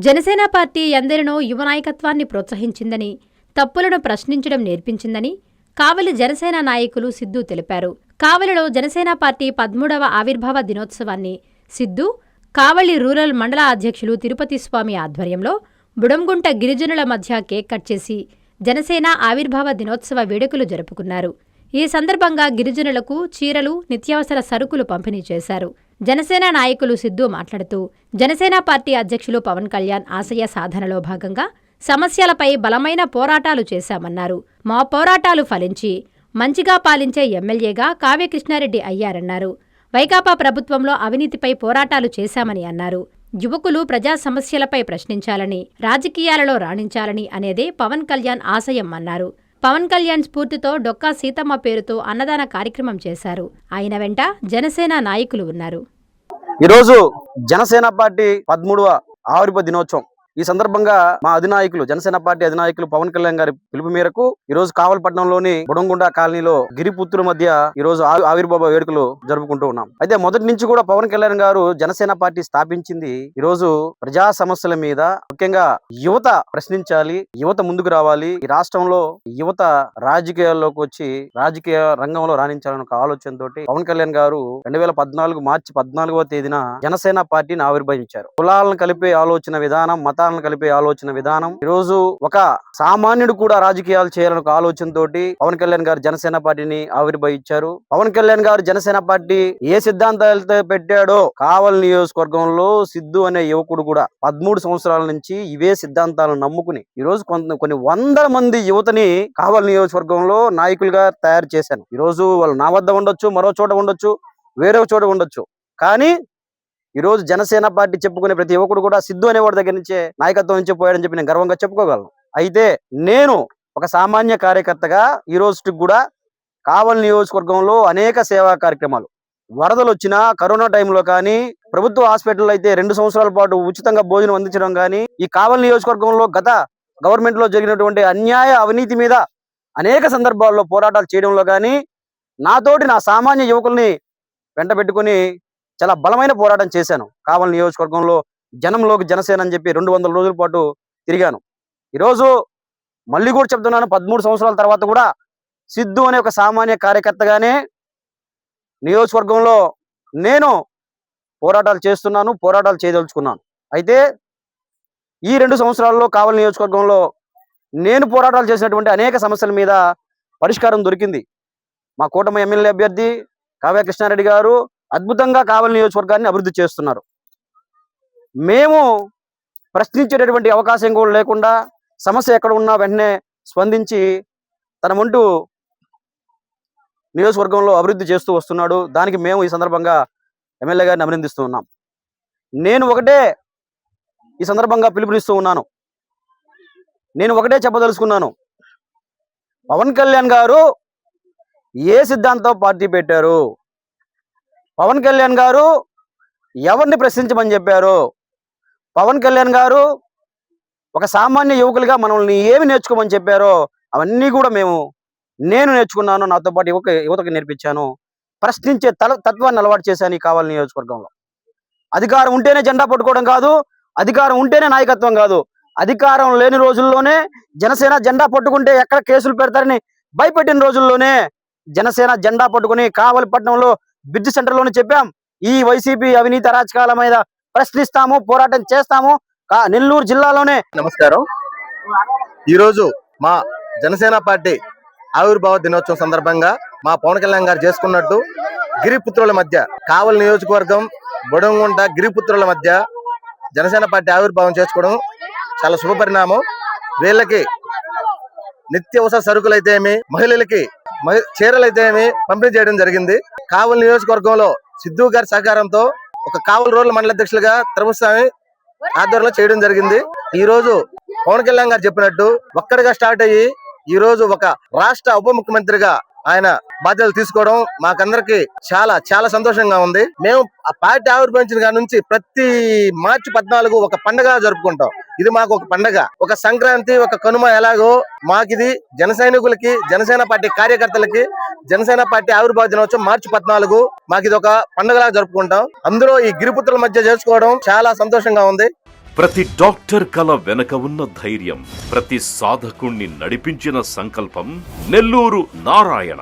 Janasena party ఎందరినో యువ నాయకత్వాన్ని ప్రోత్సహించిందని, తప్పులను ప్రశ్నించడం నేర్పించిందని కావలి జనసేన నాయకులు సిద్ధు తెలిపారు. కావలిలో జనసేన పార్టీ 13వ ఆవిర్భావ దినోత్సవాన్ని సిద్ధు, కావలి రూరల్ మండల అధ్యక్షులు తిరుపతి స్వామి ఆధ్వర్యంలో బుడంగుంట గిరిజనుల మధ్య కేక్ కట్ చేసి జనసేన ఆవిర్భావ దినోత్సవ వేడుకలు జరుపుకున్నారు. ఈ సందర్భంగా గిరిజనులకు చీరలు, నిత్యావసర సరుకులు పంపిణీ చేశారు. జనసేన నాయకులు సిద్ధు మాట్లాడుతూ, జనసేన పార్టీ అధ్యక్షులు పవన్ కళ్యాణ్ ఆశయ సాధనలో భాగంగా సమస్యలపై బలమైన పోరాటాలు చేశామన్నారు. మా పోరాటాలు ఫలించి మంచిగా పాలించే ఎమ్మెల్యేగా కావ్య కృష్ణారెడ్డి అయ్యారన్నారు. వైకాపా ప్రభుత్వంలో అవినీతిపై పోరాటాలు చేశామని అన్నారు. యువకులు ప్రజా సమస్యలపై ప్రశ్నించాలని, రాజకీయాలలో రాణించాలని అనేదే పవన్ కళ్యాణ్ ఆశయం అన్నారు. పవన్ కళ్యాణ్ స్ఫూర్తితో డొక్కా సీతమ్మ పేరుతో అన్నదాన కార్యక్రమం చేశారు. ఆయన వెంట జనసేన నాయకులు ఉన్నారు. ఈరోజు జనసేన పార్టీ 13వ ఆవిర్భావ దినోత్సవం ఈ సందర్భంగా మా అధినాయకులు జనసేన పార్టీ అధినాయకులు పవన్ కళ్యాణ్ గారి పిలుపు మేరకు ఈ రోజు కావలపట్నంలోని బుడంగుండ కాలనీలో గిరిపుత్రుల మధ్య ఈ రోజు ఆవిర్భావ వేడుకలు జరుపుకుంటూ ఉన్నాం. అయితే మొదటి నుంచి కూడా పవన్ కళ్యాణ్ గారు జనసేన పార్టీ స్థాపించింది ఈ రోజు ప్రజా సమస్యల మీద, ముఖ్యంగా యువత ప్రశ్నించాలి, యువత ముందుకు రావాలి, ఈ రాష్ట్రంలో యువత రాజకీయాల్లోకి వచ్చి రాజకీయ రంగంలో రాణించాలని ఒక ఆలోచనతో పవన్ కళ్యాణ్ గారు 2014 మార్చి 14వ తేదీన జనసేన పార్టీని ఆవిర్భవించారు. కులాలను కలిపే ఆలోచన విధానం, మతాలను కలిపే ఆలోచన విధానం, ఈ రోజు ఒక సామాన్యుడు కూడా రాజకీయాలు చేయాలని ఒక ఆలోచనతో పవన్ కళ్యాణ్ గారు జనసేన పార్టీని ఆవిర్భవించారు. పవన్ కళ్యాణ్ గారు జనసేన పార్టీ ఏ సిద్ధాంతాలతో పెట్టాడో కావలి నియోజకవర్గంలో సిద్ధు అనే యువకుడు కూడా 13 సంవత్సరాల నుంచి ఇవే సిద్ధాంతాలను నమ్ముకుని ఈ రోజు కొన్ని వందల మంది యువతని కావలి నియోజకవర్గంలో నాయకులుగా తయారు చేశాను. ఈ రోజు వాళ్ళు నా వద్ద ఉండొచ్చు, మరో చోట ఉండొచ్చు, వేరే చోట ఉండొచ్చు, కానీ ఈ రోజు జనసేన పార్టీ చెప్పుకునే ప్రతి యువకుడు కూడా సిద్ధు అనేవాడి దగ్గర నుంచే నాయకత్వం నుంచి పోయాడని చెప్పి నేను గర్వంగా చెప్పుకోగలను. అయితే నేను ఒక సామాన్య కార్యకర్తగా ఈ రోజుకి కూడా కావలి నియోజకవర్గంలో అనేక సేవా కార్యక్రమాలు, వరదలు వచ్చినా, కరోనా టైంలో కానీ, ప్రభుత్వ హాస్పిటల్ అయితే 2 సంవత్సరాల పాటు ఉచితంగా భోజనం అందించడం కానీ, ఈ కావలి నియోజకవర్గంలో గత గవర్నమెంట్ లో జరిగినటువంటి అన్యాయ అవినీతి మీద అనేక సందర్భాల్లో పోరాటాలు చేయడంలో కానీ, నాతోటి నా సామాన్య యువకుల్ని వెంట పెట్టుకుని చాలా బలమైన పోరాటం చేశాను. కావలి నియోజకవర్గంలో జనంలోకి జనసేన అని చెప్పి 200 రోజుల పాటు తిరిగాను. ఈరోజు మళ్ళీ కూడా చెప్తున్నాను, 13 సంవత్సరాల తర్వాత కూడా సిద్ధు అనే ఒక సామాన్య కార్యకర్తగానే నియోజకవర్గంలో నేను పోరాటాలు చేస్తున్నాను, పోరాటాలు చేయదలుచుకున్నాను. అయితే ఈ 2 సంవత్సరాల్లో కావలి నియోజకవర్గంలో నేను పోరాటాలు చేసినటువంటి అనేక సమస్యల మీద పరిష్కారం దొరికింది. మా కూటమి ఎమ్మెల్యే అభ్యర్థి కావ్య కృష్ణారెడ్డి గారు అద్భుతంగా కావలి నియోజకవర్గాన్ని అభివృద్ధి చేస్తున్నారు. మేము ప్రశ్నించేటటువంటి అవకాశం కూడా లేకుండా సమస్య ఎక్కడ ఉన్నా వెంటనే స్పందించి తన వంతు నియోజకవర్గంలో అభివృద్ధి చేస్తూ వస్తున్నాడు. దానికి మేము ఈ సందర్భంగా ఎమ్మెల్యే గారిని అభినందిస్తూ ఉన్నాం. నేను ఒకటే ఈ సందర్భంగా పిలుపునిస్తూ ఉన్నాను, నేను ఒకటే చెప్పదలుచుకున్నాను. పవన్ కళ్యాణ్ గారు ఏ సిద్ధాంతం పార్టీ పెట్టారు, పవన్ కళ్యాణ్ గారు ఎవరిని ప్రశ్నించమని చెప్పారు, పవన్ కళ్యాణ్ గారు ఒక సామాన్య యువకులుగా మనల్ని ఏమి నేర్చుకోమని చెప్పారో అవన్నీ కూడా నేను నేర్చుకున్నాను. నాతో పాటు యువతకు నేర్పించాను. ప్రశ్నించే తత్వాన్ని అలవాటు చేశాను ఈ కావలి నియోజకవర్గంలో. అధికారం ఉంటేనే జెండా పట్టుకోవడం కాదు, అధికారం ఉంటేనే నాయకత్వం కాదు. అధికారం లేని రోజుల్లోనే జనసేన జెండా పట్టుకుంటే ఎక్కడ కేసులు పెడతారని భయపెట్టిన రోజుల్లోనే జనసేన జెండా పట్టుకుని కావలిపట్నంలో బ్రిడ్జ్ సెంటర్లోనే చెప్పాం, ఈ వైసీపీ అవినీతి అరాచకాల మీద ప్రశ్నిస్తాము, పోరాటం చేస్తాము. నెల్లూరు జిల్లాలోనే. నమస్కారం. ఈరోజు మా జనసేన పార్టీ ఆవిర్భావ దినోత్సవం సందర్భంగా మా పవన్ కళ్యాణ్ గారు చేసుకున్నట్టు గిరిపుత్రుల మధ్య, కావలి నియోజకవర్గం బుడంగుంట గిరిపుత్రుల మధ్య జనసేన పార్టీ ఆవిర్భావం చేసుకోవడం చాలా శుభపరిణామం. వీళ్ళకి నిత్యావసర సరుకులైతే ఏమి, మహిళలకి చీరలైతే ఏమి పంపిణీ చేయడం జరిగింది. కావలి నియోజకవర్గంలో సిద్ధు గారి సహకారంతో ఒక కావలి రూరల్ మండల అధ్యక్షులుగా తిరుపతి ఆధ్వర్యంలో చేయడం జరిగింది. ఈ రోజు పవన్ కళ్యాణ్ గారు చెప్పినట్టు ఒక్కడిగా స్టార్ట్ అయ్యి ఈ రోజు ఒక రాష్ట్ర ఉప ముఖ్యమంత్రిగా ఆయన బాధ్యతలు తీసుకోవడం మాకందరికి చాలా చాలా సంతోషంగా ఉంది. మేము ఆ పార్టీ ఆవిర్భవించిన కాడి నుంచి ప్రతి మార్చి 14 ఒక పండుగ జరుపుకుంటాం. ఇది మాకు ఒక పండుగ, ఒక సంక్రాంతి, ఒక కనుమ ఎలాగో మాకిది జన సైనికులకి, జనసేన పార్టీ కార్యకర్తలకి జనసేన పార్టీ ఆవిర్భావ దినోత్సవం మార్చి 14 మాకు ఇది ఒక పండుగలా జరుపుకుంటాం. అందులో ఈ గిరిపుత్రుల మధ్య చేసుకోవడం చాలా సంతోషంగా ఉంది. ప్రతి డాక్టర్ కల వెనక ఉన్న ధైర్యం, ప్రతి సాధకుణ్ణి నడిపించిన సంకల్పం నెల్లూరు నారాయణ.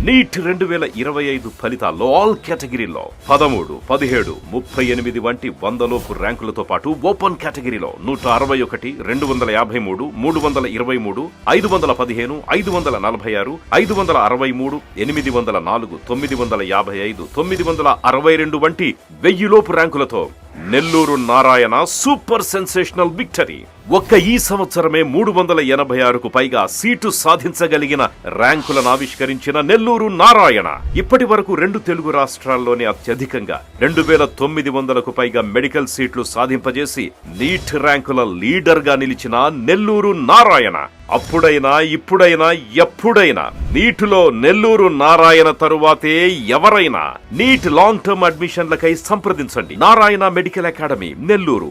నీట్ 2025 ఫలితాల్లో ఆల్ కేటగిరీలో 13, 17, 38 వంటి 100లోపు ర్యాంకులతో పాటు ఓపెన్ కేటగిరీలో 161, 253, 323, 515, 546, 563, 804, 955, 962 వంటి 1000లోపు ర్యాంకులతో Nellore Narayana super sensational victory. ఒక్క ఈ సంవత్సరమే 386కు పైగా సీటు సాధించగలిగిన ర్యాంకులను ఆవిష్కరించిన నెల్లూరు నారాయణ ఇప్పటి వరకు 2 తెలుగు రాష్ట్రాల్లోనే అత్యధికంగా 2900కు పైగా మెడికల్ సీట్లు సాధింపజేసి నీట్ ర్యాంకుల లీడర్ గా నిలిచిన నెల్లూరు నారాయణ అప్పుడైనా ఇప్పుడైనా ఎప్పుడైనా నీటిలో నెల్లూరు నారాయణ తరువాతే ఎవరైనా. నీట్ లాంగ్ టర్మ్ అడ్మిషన్లకై సంప్రదించండి. Narayana medical academy, Nellore.